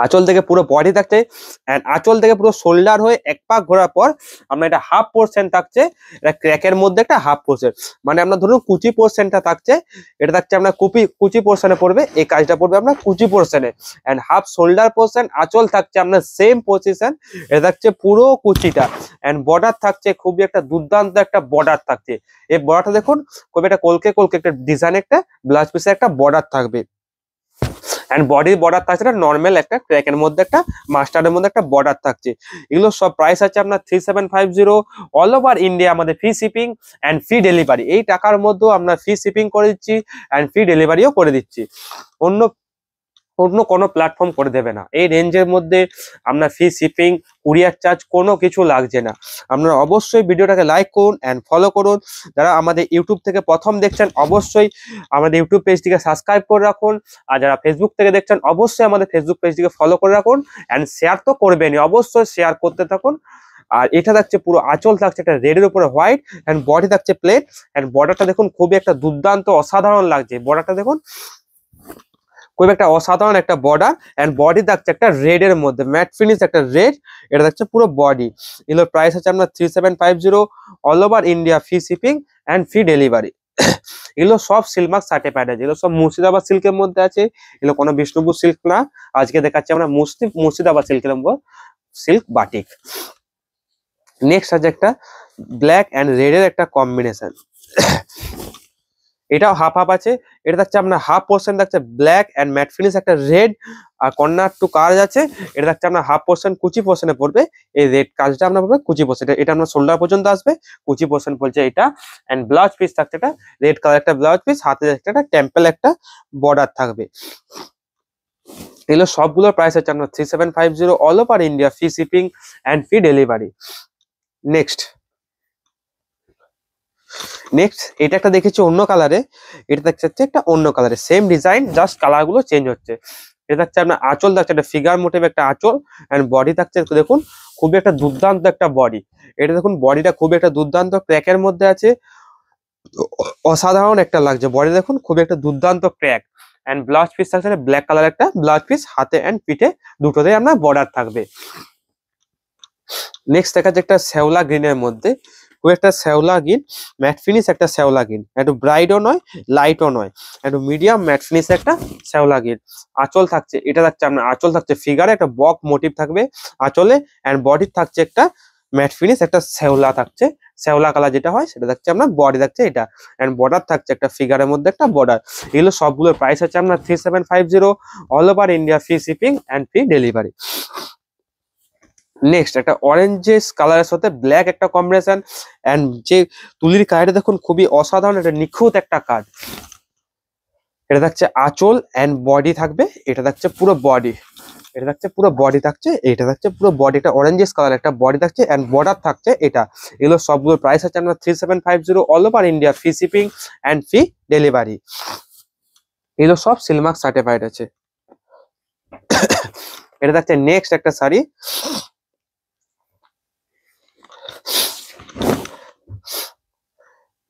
আঁচল থেকে পুরো বডি থাকছে এন্ড আঁচল থেকে পুরো শোল্ডার হয়ে এক পাক ঘোরার পর আমরা এটা হাফ পোর্শন থাকছে, এটা ক্র্যাকের মধ্যে একটা হাফ পোর্শন, মানে আপনার ধরুন কুচি পোর্শনটা থাকছে, এটা থাকছে আপনার কুচি পোর্শনে পড়বে, এই কাজটা পড়বে আপনার কুচি পোর্শনে এন্ড হাফ শোল্ডার পোর্শন। আঁচল থাকছে আপনার সেম পজিশন, এটা থাকছে পুরো কুচিটা এন্ড বর্ডার থাকছে খুবই একটা দুর্দান্ত একটা বর্ডার থাকছে। এই বর্ডারটা দেখুন খুব একটা কলকে একটা ডিজাইন, একটা ব্লাউজ পিসের একটা বর্ডার থাকবে এন্ড বডির বর্ডার থাকছে একটা নর্মাল একটা ক্র্যাকের মধ্যে একটা মাস্টার্ডের মধ্যে একটা বর্ডার থাকছে। এগুলো সব প্রাইস আছে আপনার 3750, অল ওভার ইন্ডিয়া আমাদের free shipping and free delivery. এই টাকার মধ্যেও আমরা ফ্রি শিপিং করে দিচ্ছি এন্ড ফ্রি ডেলিভারিও করে দিচ্ছি, অন্য কোনো প্ল্যাটফর্ম করে দেবে না। এই রেঞ্জের মধ্যে আপনার ফ্রি শিপিং, কুরিয়ার চার্জ কোনো কিছু লাগছে না। আপনারা অবশ্যই ভিডিওটাকে লাইক করুন এন্ড ফলো করুন। যারা আমাদের ইউটিউব থেকে প্রথম দেখছেন অবশ্যই আমাদের ইউটিউব পেজটিকে সাবস্ক্রাইব করে রাখুন, আর যারা ফেসবুক থেকে দেখছেন অবশ্যই আমাদের ফেসবুক পেজটিকে ফলো করে রাখুন এন্ড শেয়ার তো করবেনই, অবশ্যই শেয়ার করতে থাকুন। আর এটা থাকছে পুরো আঁচল থাকছে একটা রেডের উপরে হোয়াইট এন্ড বডি থাকছে প্লেন এন্ড বর্ডারটা দেখুন খুবই একটা দুর্দান্ত অসাধারণ লাগছে। বর্ডারটা দেখুন খুব একটা অসাধারণ একটা বর্ডার এন্ড বডি থাকছে একটা রেড এর মধ্যে, ম্যাট ফিনিশ একটা রেড, এটা থাকছে পুরো বডি। এগুলোর প্রাইস আছে আপনার 3750, all over India free shipping and free delivery. এগুলো সব সিলমার্ক সার্টিফাইড আছে, এগুলো সব মুর্শিদাবাদ সিল্কের মধ্যে আছে, এগুলো কোনো বিষ্ণুপুর সিল্ক না। আজকে দেখাচ্ছি আমরা মুর্শিদাবাদ সিল্কের মধ্যে সিল্ক বাটিক। নেক্সট আছে একটা ব্ল্যাক এন্ড রেড এর একটা কম্বিনেশন, এটাও হাফ হাফ আছে। এটা থাকছে আপনার হাফ পোর্শন থাকছে ব্ল্যাক এন্ড ম্যাট ফিনিশ একটা রেড, আর কর্নার টু কাজ আছে। এটা থাকছে আপনার হাফ পোর্শন কুচি পোর্শনে পড়বে, এই রেড কাজটা আপনার পড়বে কুচি পোর্শন, এটা আপনার শোল্ডার পর্যন্ত আসবে, কুচি পোর্শন পড়ছে এটা এন্ড ব্লাউজ পিস থাকছে একটা রেড কালার একটা ব্লাউজ পিস, হাতে একটা টেম্পল একটা বর্ডার থাকবে। এগুলো সবগুলোর প্রাইস হচ্ছে আপনার 3750, all over India free shipping and free delivery. Next এটা একটা দেখেছি অন্য কালারে, এটা দেখতে হচ্ছে একটা অন্য কালারে, সেম ডিজাইন জাস্ট কালার গুলো চেঞ্জ হচ্ছে। এটা থাকছে আপনার আঁচল থাকছে একটা ফিগার মোটিভ একটা আঁচল এন্ড বডি থাকছে দেখুন খুবই একটা দুর্দান্ত একটা বডি। এটা দেখুন বডিটা খুবই একটা দুর্দান্ত ক্র্যাকের মধ্যে আছে, অসাধারণ একটা লাগছে বডি, দেখুন খুবই একটা দুর্দান্ত ক্র্যাক এন্ড ব্লাউজ পিস থাকছে ব্ল্যাক কালার একটা ব্লাউজ পিস, হাতে এন্ড পিঠে দুটোতেই আপনার বর্ডার থাকবে। নেক্সট দেখা যাচ্ছে একটা শ্যাওলা গ্রিনের মধ্যে, খুব একটা শ্যাওলা গ্রিন ম্যাট ফিনিশ একটা শ্যাওলা গ্রিন, একটু ব্রাইটও নয় লাইটও নয়, একটু মিডিয়াম ম্যাট ফিনিশ একটা শ্যাওলা গ্রিন। আঁচল থাকছে এটা থাকছে আপনার আঁচল থাকছে ফিগারে একটা বক মোটিভ থাকবে আঁচলে এন্ড বডি থাকছে একটা ম্যাট ফিনিশ একটা শ্যাওলা থাকছে শ্যাওলা কালার যেটা হয় সেটা থাকছে আপনার বডি থাকছে এটা, এন্ড বর্ডার থাকছে একটা ফিগারের মধ্যে একটা বর্ডার। এগুলো সবগুলোর প্রাইস হচ্ছে আপনার 3750, all over India free shipping and free delivery. Next একটা অরেঞ্জেস কালারের সাথে ব্ল্যাক একটা কম্বিনেশন, এন্ড যে তুলির কার্ডে দেখুন খুবই অসাধারণ, এটা নিখুঁত একটা কার্ড। এটা থাকছে আঁচল এন্ড বডি থাকবে, এটা থাকছে পুরো বডি, এটা থাকছে পুরো বডি থাকছে, এটা থাকছে পুরো বডি, একটা অরেঞ্জেস কালার একটা বডি থাকছে এন্ড বর্ডার থাকছে এটা। এগুলো সবগুলোর প্রাইস হচ্ছে আপনার 3750, all over India free shipping and free delivery. এগুলো সব সিলমার্ক সার্টিফাইড আছে। এটা থাকছে নেক্সট একটা শাড়ি,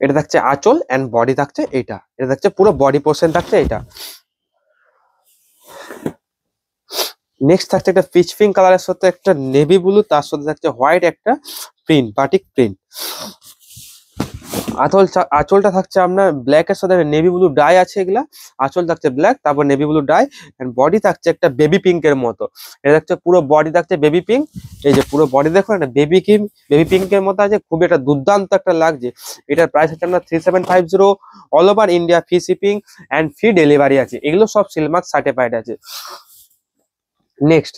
এটা থাকছে আঁচল এন্ড বডি থাকছে এটা, এটা থাকছে পুরো বডি পোর্শন থাকছে এটা। নেক্সট থাকছে একটা পিচ পিঙ্ক কালারের সাথে একটা নেভি ব্লু, তার সাথে থাকছে হোয়াইট একটা প্রিন্ট, বাটিক প্রিন্ট। আঁচলটা থাকছে আপনার ব্ল্যাক এর সাথে নেভি ব্লু ডাই আছে, এগুলা আঁচল থাকছে ব্ল্যাক, তারপর navy blue dye, and body থাকছে একটা বেবি পিঙ্ক এর মতো। এটা থাকছে পুরো বডি থাকছে বেবি পিঙ্ক, এই যে পুরো বডি দেখুন একটা বেবি পিঙ্ক এর মতো আছে, খুবই একটা দুর্দান্ত একটা লাগছে। এটার প্রাইস হচ্ছে আপনার 3750, all over India free shipping and free delivery আছে। এগুলো সব সিলমার্ক সার্টিফাইড আছে। নেক্সট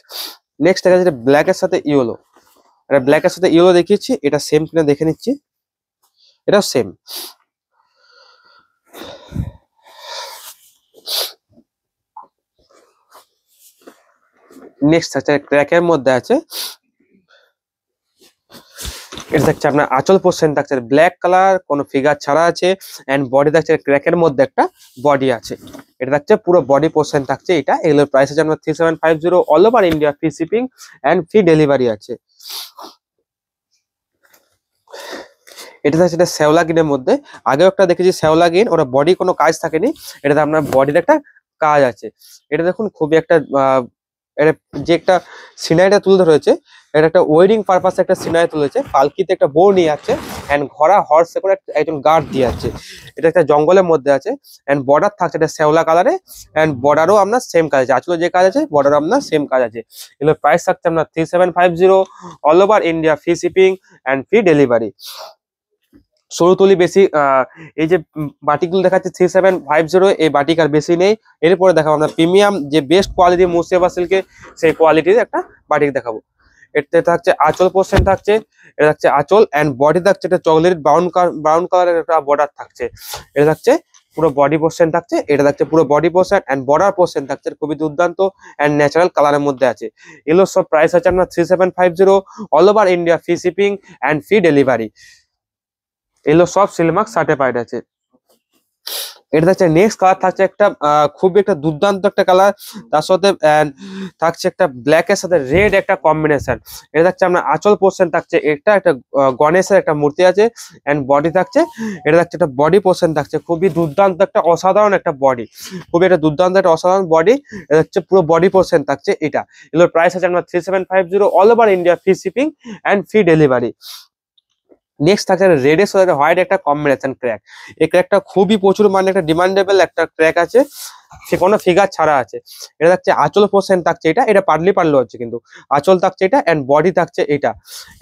দেখা যাচ্ছে ব্ল্যাক এর সাথে ইয়েলো, এটা ব্ল্যাক এর সাথে ইয়েলো দেখিয়েছি, এটা সেম কিনা দেখে নিচ্ছি, এটা সেম। নেক্সট আছে ক্র্যাকের মধ্যে আছে, এটা থাকছে আপনার আঁচল পোর্শন থাকছে ব্ল্যাক কালার, কোনো ফিগার ছাড়া আছে, এন্ড বডি থাকছে ক্র্যাকের মধ্যে একটা বডি আছে, এটা থাকছে পুরো বডি পোর্শন থাকছে এটা। এগুলোর প্রাইস আছে আপনার 3750, all over India free shipping and free delivery আছে। এটা থাকছে এটা শ্যাওলা গ্রিনের মধ্যে, আগেও একটা দেখেছি শ্যাওলা গ্রিন, ওটা বডি কোনো কাজ থাকেনি, এটাতে আপনার বডির একটা কাজ আছে। এটা দেখুন খুবই একটা এটা যে একটা সিনারিটা তুলে ধরেছে, এটা একটা ওয়েডিং পারপাসে একটা সিনারি তুলেছে, পালকিতে একটা বউ নিয়ে আছে, এন্ড ঘোড়া হর্সে করে একজন গার্ড দিয়ে আছে। এটা একটা জঙ্গলের মধ্যে আছে, এন্ড বর্ডার থাকছে এটা শ্যাওলা কালারে, এন্ড বর্ডারও আপনার সেম কাজ আছে, আঁচলে যে কাজ আছে বর্ডারও আপনার সেম কাজ আছে। এগুলোর প্রাইস থাকছে আপনার 3750, all over India free shipping and free delivery. সরু তুলি বেশি এই যে বাটিকগুলো দেখাচ্ছে 3750, এই বাটিক আর বেশি নেই। এরপরে দেখাবো আমরা প্রিমিয়াম যে বেস্ট কোয়ালিটি মুর্শিদাবাদ সিল্কের, সেই কোয়ালিটির একটা বাটিক দেখাবো। এতে থাকছে আঁচল পোর্শন থাকছে, এটা থাকছে আঁচল, এন্ড বডি থাকছে এটা চকলেট ব্রাউন কালারের একটা বর্ডার থাকছে, এটা থাকছে পুরো বডি পোর্শন থাকছে, এটা থাকছে পুরো body portion and border portion থাকছে, খুবই দুর্দান্ত এন্ড ন্যাচারাল কালারের মধ্যে আছে। এগুলোর সব প্রাইস আছে আপনার 3750, all over India free shipping and free delivery. এগুলো সব সিলমার্ক সার্টিফাইড আছে। এটা থাকছে নেক্সট কালার, থাকছে একটা খুবই একটা দুর্দান্ত একটা কালার, তার সাথে থাকছে একটা ব্ল্যাক এর সাথে রেড একটা কম্বিনেশন। এটা থাকছে আপনার আঁচল পোর্শন থাকছে, এটা একটা গণেশের একটা মূর্তি আছে, এন্ড বডি থাকছে, এটা থাকছে একটা বডি পোর্শন থাকছে, খুবই দুর্দান্ত একটা অসাধারণ একটা বডি, খুবই একটা দুর্দান্ত একটা অসাধারণ বডি। এটা হচ্ছে পুরো বডি পোর্শন থাকছে এটা। এগুলোর প্রাইস আছে আপনার 3750, all over India free shipping and free delivery. Next থাকছে রেডের সাথে হোয়াইট একটা কম্বিনেশন ক্র্যাক, এই ক্র্যাকটা খুবই প্রচুর মানে একটা ডিমান্ডেবল একটা ক্র্যাক আছে, সে কোনো ফিগার ছাড়া আছে। এটা থাকছে আঁচল পোর্শন থাকছে এটা, এটা পারলে হচ্ছে কিন্তু আঁচল থাকছে এটা, এন্ড বডি থাকছে এটা,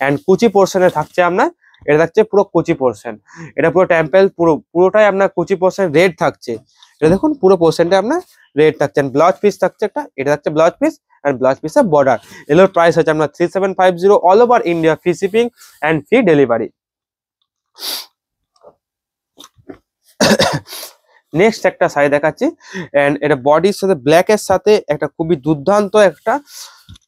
এন্ড কুচি পোর্শনে থাকছে আপনার, এটা থাকছে পুরো কুচি পোর্শন, এটা পুরো টেম্পেল পুরোটাই আপনার কুচি পোর্শন রেড থাকছে, এটা দেখুন পুরো পোর্শনটা আপনার রেড থাকছে, ব্লাউজ পিস থাকছে একটা, এটা থাকছে ব্লাউজ পিস এন্ড ব্লাউজ পিসের বর্ডার। এগুলোর প্রাইস হচ্ছে আপনার 3750, all over India free shipping and free delivery. Next একটা শাড়ি দেখাচ্ছি, এন্ড এটা বডির সাথে ব্ল্যাক এর সাথে একটা খুবই দুর্দান্ত একটা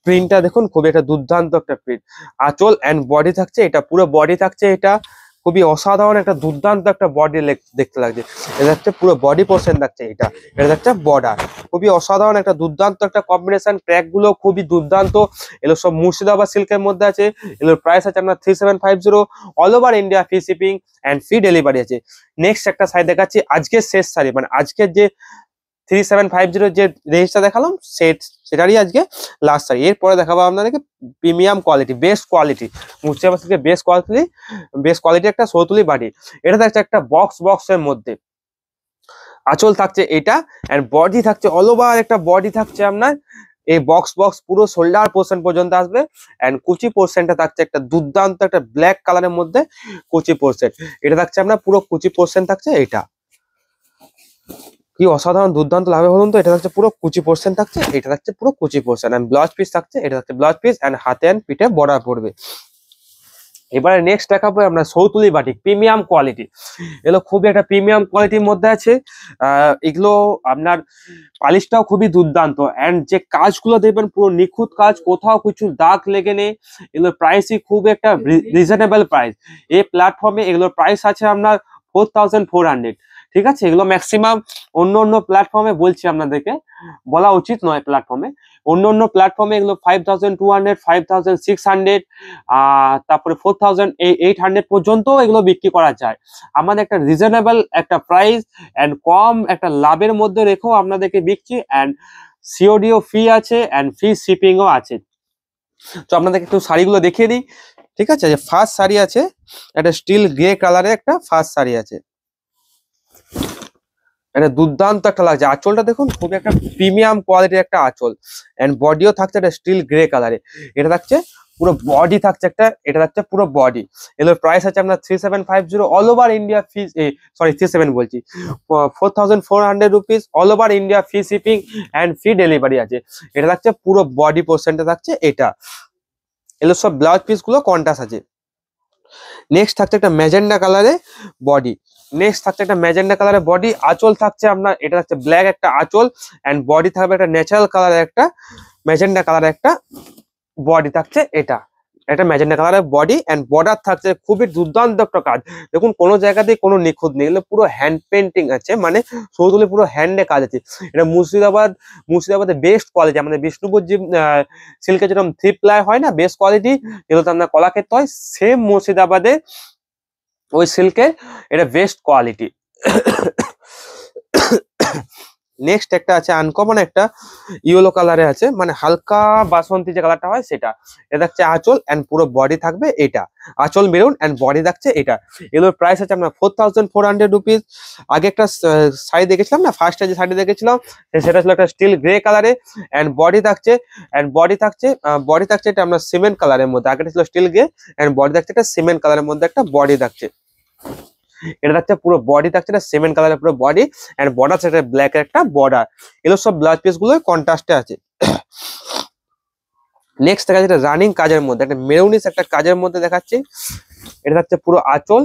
প্রিন্টটা দেখুন, খুবই একটা দুর্দান্ত একটা প্রিন্ট, আঁচল এন্ড বডি থাকছে এটা, পুরো বডি থাকছে এটা, খুবই অসাধারণ একটা দুর্দান্ত একটা বডি দেখতে লাগছে। এটা হচ্ছে পুরো বডি পোর্শন থাকছে এটা, এটা হচ্ছে বর্ডার, খুবই অসাধারণ একটা দুর্দান্ত একটা কম্বিনেশন, ক্র্যাক গুলো খুবই দুর্দান্ত। এগুলো সব মুর্শিদাবাদ সিল্কের মধ্যে আছে। এগুলোর প্রাইস আছে আপনার 3750, all over India free shipping and free delivery আছে। নেক্সট একটা শাড়ি দেখাচ্ছি, আজকের শেষ শাড়ি, মানে আজকের যে 3750 যে রেঞ্জটা দেখালাম সেটারই আজকে লাস্ট শাড়ি। এরপরে দেখাবো আপনাদেরকে premium quality, best quality Murshidabad থেকে বেস্ট কোয়ালিটি একটা সৌতুলি বাটি। এটা থাকছে একটা বক্সের মধ্যে, আঁচল থাকছে এটা, এন্ড বডি থাকছে অল ওভার একটা বডি থাকছে আপনার এই বক্স পুরো শোল্ডার পোর্শন পর্যন্ত আসবে। এন্ড কুচি পোর্শনটা থাকছে একটা দুর্দান্ত একটা ব্ল্যাক কালারের মধ্যে কুচি পোর্শন। এটা থাকছে আপনার পুরো কুচি পোর্শন থাকছে এটা। কি অসাধারণ দুর্দান্ত লাগবে বলুন তো। এটা থাকছে পুরো কুচি পোর্শন থাকছে, এটা থাকছে পুরো কুচি পোর্শন এন্ড ব্লাউজ পিস থাকছে, এটা থাকছে ব্লাউজ পিস এন্ড হাতে এন্ড পিঠে বর্ডার পড়বে। এবারে নেক্সট দেখাবো আমরা সৌতুলি বাটিক প্রিমিয়াম কোয়ালিটি। এগুলো খুবই একটা প্রিমিয়াম কোয়ালিটির মধ্যে আছে। এগুলো আপনার পালিশটাও খুবই দুর্দান্ত এন্ড যে কাজগুলো দেখবেন পুরো নিখুঁত কাজ, কোথাও কিছু দাগ লেগে নেই। এগুলোর প্রাইসই খুব একটা রিজনেবল প্রাইস। এই প্ল্যাটফর্মে এগুলোর প্রাইস আছে আপনার 4400। ঠিক আছে, এগুলো ম্যাক্সিমাম অন্য প্ল্যাটফর্মে বলছি আপনাদেরকে, বলা উচিত নয় প্ল্যাটফর্মে। অন্য প্ল্যাটফর্মে এগুলো 5200, 5600, তারপরে 4800 পর্যন্ত এগুলো বিক্রি করা যায়। আমাদের একটা রিজনেবল একটা প্রাইস এন্ড কম একটা লাভের মধ্যে রেখেও আপনাদেরকে বিকছি এন্ড সিওডিও ফি আছে এন্ড ফ্রি শিপিংও আছে। তো আপনাদেরকে একটু শাড়িগুলো দেখিয়ে দিই। ঠিক আছে, যে ফার্স্ট শাড়ি আছে একটা স্টিল গ্রে কালারের একটা ফার্স্ট শাড়ি আছে, এটা দুর্দান্ত একটা লাগছে। আঁচলটা দেখুন খুবই একটা প্রিমিয়াম কোয়ালিটির একটা আঁচল এন্ড বডিও থাকছে একটা স্টিল গ্রে কালারে। এটা থাকছে পুরো বডি থাকছে একটা, এটা থাকছে পুরো বডি। এগুলোর প্রাইস আছে আপনার 3750 all over India free, sorry 37 বলছি, 4400 rupees all over India free shipping and free delivery আছে। এটা থাকছে পুরো বডি পোর্শনটা থাকছে এটা। এগুলো সব ব্লাউজ পিস গুলো কন্ট্রাস্ট আছে। নেক্সট থাকছে একটা ম্যাজেন্ডা কালারে বডি, নেক্সট থাকছে একটা ম্যাজেন্ডা কালারের বডি। আঁচল থাকছে আপনার, এটা থাকছে ব্ল্যাক একটা আঁচল এন্ড বডি থাকবে একটা ন্যাচারাল কালারের একটা ম্যাজেন্ডা কালারের একটা বডি থাকছে এটা। এটা ম্যাজেন্ডা কালারের বডি এন্ড বর্ডার থাকছে খুবই দুর্দান্ত একটা কাজ। দেখুন কোনো জায়গাতেই কোনো নিখুঁত নেই, এগুলো পুরো হ্যান্ড পেন্টিং আছে, মানে সৌতুলি পুরো হ্যান্ডে কাজ আছে। এটা মুর্শিদাবাদের বেস্ট কোয়ালিটি। আমাদের বিষ্ণুপুর যে সিল্কের যেরকম 3 প্লাই হয় না বেস্ট কোয়ালিটি, এগুলো তো আপনার কলাক্ষেত্র হয়, সেম মুর্শিদাবাদে ওই সিল্কের এটা বেস্ট কোয়ালিটি। নেক্সট একটা আছে আনকমন একটা ইয়েলো কালারে আছে, মানে হালকা বাসন্তী যে কালারটা হয় সেটা। এটা হচ্ছে আঁচল এন্ড পুরো বডি থাকবে এটা, আঁচল মেরুন এন্ড বডি থাকছে এটা। এগুলোর প্রাইস আছে আপনার 4400 রুপিস। আগে একটা শাড়ি দেখেছিলাম না, ফার্স্টে যে শাড়ি দেখেছিলাম সেটা ছিল একটা স্টিল গ্রে কালারে এন্ড বডি থাকছে এটা আমরা সিমেন্ট কালারের মধ্যে। আগেটা ছিল স্টিল গ্রে এন্ড বডি থাকছে একটা সিমেন্ট কালারের মধ্যে একটা বডি থাকছে। এটা থাকছে পুরো বডি থাকছে এটা সিমেন্ট কালারের পুরো বডি এন্ড বর্ডার থাকছে ব্ল্যাক এর একটা বর্ডার। এগুলো সব ব্লাউজ পিস গুলো কন্ট্রাস্টে আছে। নেক্সট দেখা যাচ্ছে রানিং কাজের মধ্যে একটা মেরুনিশ একটা কাজের মধ্যে দেখাচ্ছি। এটা থাকছে পুরো আঁচল,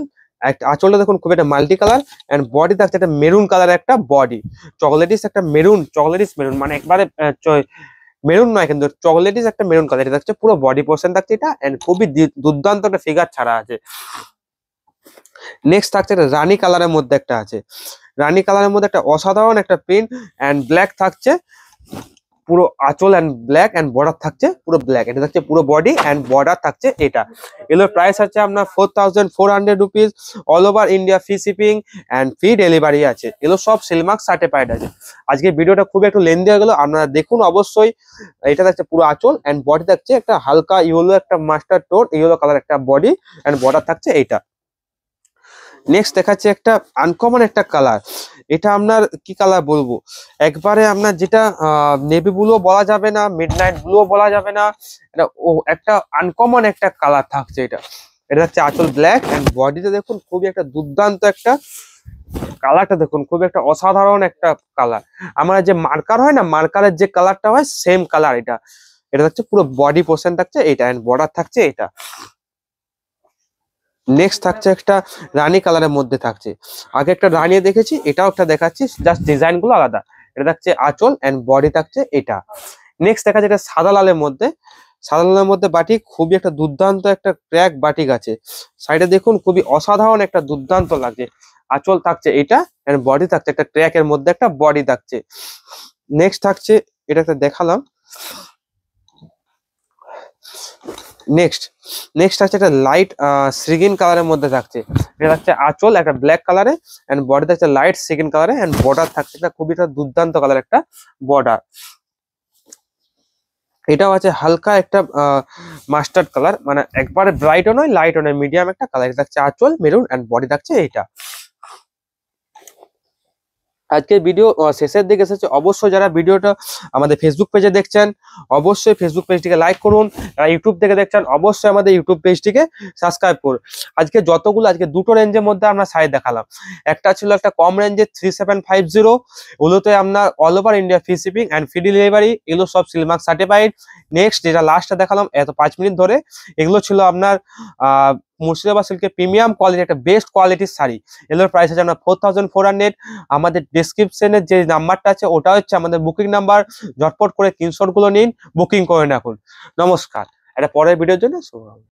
আঁচলটা দেখুন খুব একটা মাল্টি কালার এন্ড বডি থাকছে একটা মেরুন কালার একটা বডি, চকলেটিস একটা মেরুন, মানে একবারে মেরুন নয় কিন্তু চকলেটিস একটা মেরুন কালার। এটা থাকছে পুরো বডি পোর্শন থাকছে এটা এন্ড খুবই দুর্দান্ত একটা ফিগার ছাড়া আছে। নেক্সট থাকছে একটা রানী কালারের মধ্যে একটা আছে, রানী কালারের মধ্যে একটা অসাধারণ একটা প্রিন্ট এন্ড ব্ল্যাক থাকছে পুরো আঁচল এন্ড ব্ল্যাক এন্ড বর্ডার থাকছে পুরো ব্ল্যাক। এটা থাকছে পুরো বডি এন্ড বর্ডার থাকছে এটা। এগুলোর প্রাইস আছে আপনার 4400 rupees all over India free shipping and free delivery আছে। এগুলো সব সিলমার্ক সার্টিফাইড আছে। আজকে ভিডিওটা খুব একটু লেন্দি হয়ে গেল, আপনারা দেখুন অবশ্যই। এটা থাকছে পুরো আঁচল এন্ড বডি থাকছে একটা হালকা ইয়েলো একটা মাস্টার টোন ইয়েলো কালার একটা বডি এন্ড বর্ডার থাকছে এটা। নেক্সট দেখাচ্ছে একটা আনকমন একটা কালার, এটা আপনার কি কালার বলবো, একবারে আপনার যেটা নেভি ব্লুও বলা যাবে না, মিডনাইট ব্লুও বলা যাবে না, এটা একটা আনকমন একটা কালার থাকছে এটা। এটা হচ্ছে আঁচল ব্ল্যাক এন্ড বডিতে দেখুন খুবই একটা দুর্দান্ত একটা কালারটা, দেখুন খুবই একটা অসাধারণ একটা কালার। আমরা যে মার্কার হয় না, মার্কারের যে কালারটা হয় সেম কালার এটা। এটা হচ্ছে পুরো বডি পোর্শন থাকছে এটা এন্ড বর্ডার থাকছে এটা। নেক্সট থাকছে একটা রানী কালারের মধ্যে থাকছে, আগে একটা রানী দেখেছি, এটাও একটা দেখাচ্ছি, জাস্ট ডিজাইন গুলো আলাদা। এটা থাকছে আঁচল এন্ড বডি থাকছে এটা। নেক্সট দেখা যায় এটা সাদা লালের মধ্যে, সাদা লালের মধ্যে বাটিক, খুবই একটা দুর্দান্ত একটা ক্র্যাক বাটিক আছে। সাইডে দেখুন খুবই অসাধারণ একটা দুর্দান্ত লাগছে। আঁচল থাকছে এটা এন্ড বডি থাকছে একটা ক্র্যাকের মধ্যে একটা বডি থাকছে। নেক্সট থাকছে এটা একটা দেখালাম। নেক্সট আছে একটা লাইট সিগিন কালারের মধ্যে থাকছে। এটা থাকছে আঁচল একটা ব্ল্যাক কালারে এন্ড বডি থাকছে লাইট সিগিন কালারে এন্ড বর্ডার থাকছে একটা খুবই একটা দুর্দান্ত কালার একটা বর্ডার। এটাও আছে হালকা একটা মাস্টার্ড কালার, মানে একবারে ব্রাইটও নয় লাইটও নয়, মিডিয়াম একটা কালার। এটা থাকছে আঁচল মেরুন এন্ড বডি থাকছে এইটা। আজকে ভিডিও শেষের দিকে এসেছে, অবশ্যই যারা ভিডিওটা আমাদের ফেসবুক পেজে দেখছেন অবশ্যই ফেসবুক পেজটিকে লাইক করুন, যারা ইউটিউব থেকে দেখছেন অবশ্যই আমাদের ইউটিউব পেজটিকে সাবস্ক্রাইব করুন। আজকে যতগুলো, আজকে দুটো রেঞ্জের মধ্যে আমরা শাড়ি দেখালাম। একটা ছিল একটা কম রেঞ্জের 3750, ওগুলোতে আপনার all over India free shipping and free delivery, এগুলো সব সিলমার্ক সার্টিফাইড। নেক্সট যেটা লাস্টটা দেখালাম এত 5 মিনিট ধরে, এগুলো ছিল আপনার মুর্শিদাবাদ সিল্কের প্রিমিয়াম কোয়ালিটি, একটা বেস্ট কোয়ালিটির শাড়ি। এগুলোর প্রাইস আছে আপনার 4400। আমাদের ডেসক্রিপশনের যে নাম্বারটা আছে ওটা হচ্ছে আমাদের বুকিং নাম্বার, ঝটপট করে স্ক্রিনশট গুলো নিন, বুকিং করে রাখুন। নমস্কার, এটা পরের ভিডিওর জন্য শুভ।